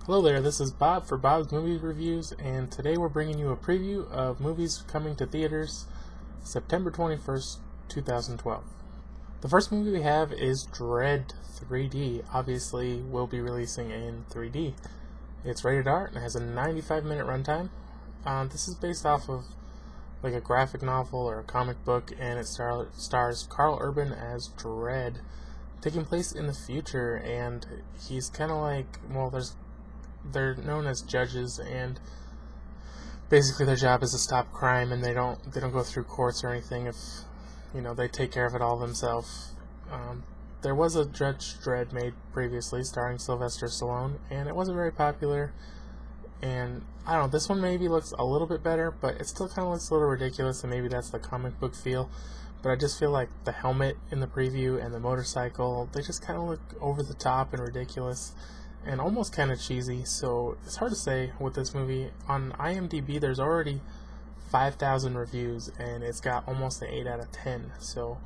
Hello there, this is Bob for Bob's Movie Reviews, and today we're bringing you a preview of movies coming to theaters September 21st, 2012. The first movie we have is Dredd 3D. Obviously, we'll be releasing in 3D. It's rated R and has a 95-minute runtime. This is based off of like a graphic novel or a comic book, and it stars Karl Urban as Dredd, taking place in the future, and he's kind of like, they're known as judges, and basically their job is to stop crime, and they don't go through courts or anything. If they take care of it all themselves. There was a Judge Dredd made previously starring Sylvester Stallone, and it wasn't very popular. And I don't know, this one maybe looks a little bit better, but it still kind of looks a little ridiculous, and maybe that's the comic book feel. But I just feel like the helmet in the preview and the motorcycle, they just kind of look over the top and ridiculous and almost kind of cheesy, so it's hard to say with this movie. On IMDb, there's already 5,000 reviews, and it's got almost an 8 out of 10, so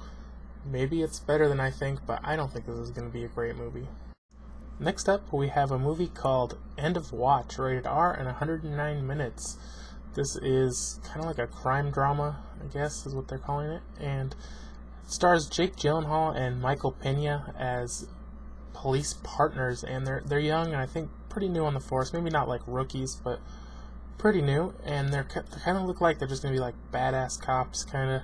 maybe it's better than I think, but I don't think this is going to be a great movie. Next up, we have a movie called End of Watch, rated R and 109 minutes. This is kind of like a crime drama, I guess is what they're calling it, and it stars Jake Gyllenhaal and Michael Pena as police partners, and they're young and I think pretty new on the force. Maybe not like rookies, but pretty new, and they kind of look like they're just gonna be like badass cops, kind of.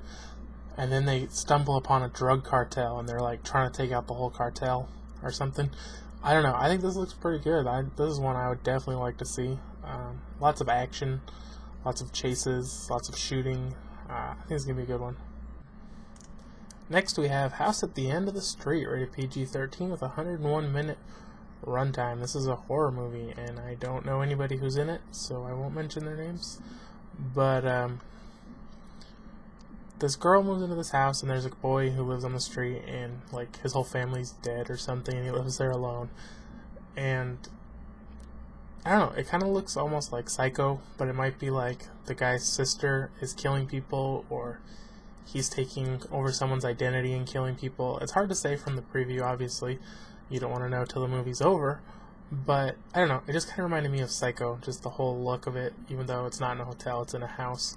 And then they stumble upon a drug cartel, and they're like trying to take out the whole cartel or something. I don't know. I think this looks pretty good. This is one I would definitely like to see. Lots of action, lots of chases, lots of shooting. I think it's gonna be a good one. Next, we have House at the End of the Street, rated PG-13 with a 101-minute runtime. This is a horror movie, and I don't know anybody who's in it, so I won't mention their names. But this girl moves into this house, and there's a boy who lives on the street, and like his whole family's dead or something, and he lives there alone. And I don't know, it kind of looks almost like Psycho, but it might be like the guy's sister is killing people, or he's taking over someone's identity and killing people. It's hard to say from the preview, obviously. You don't want to know till the movie's over. But, I don't know, it just kind of reminded me of Psycho, just the whole look of it, even though it's not in a hotel, it's in a house.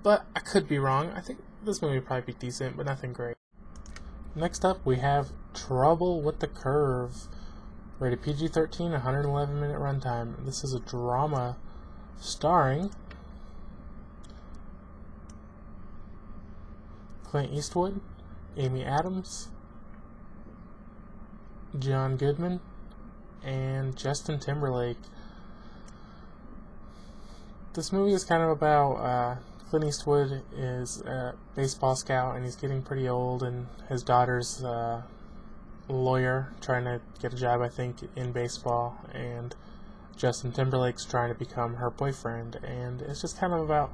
But I could be wrong. I think this movie would probably be decent, but nothing great. Next up, we have Trouble with the Curve, rated PG-13, 111-minute runtime. This is a drama starring Clint Eastwood, Amy Adams, John Goodman, and Justin Timberlake. This movie is kind of about Clint Eastwood is a baseball scout, and he's getting pretty old, and his daughter's a lawyer trying to get a job, I think, in baseball, and Justin Timberlake's trying to become her boyfriend, and it's just kind of about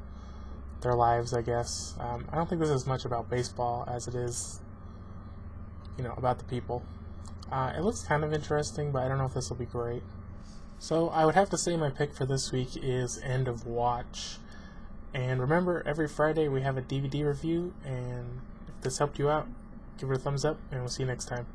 their lives, I guess. I don't think this is much about baseball as it is, about the people. It looks kind of interesting, but I don't know if this will be great. So I would have to say my pick for this week is End of Watch. And remember, every Friday we have a DVD review, and if this helped you out, give it a thumbs up, and we'll see you next time.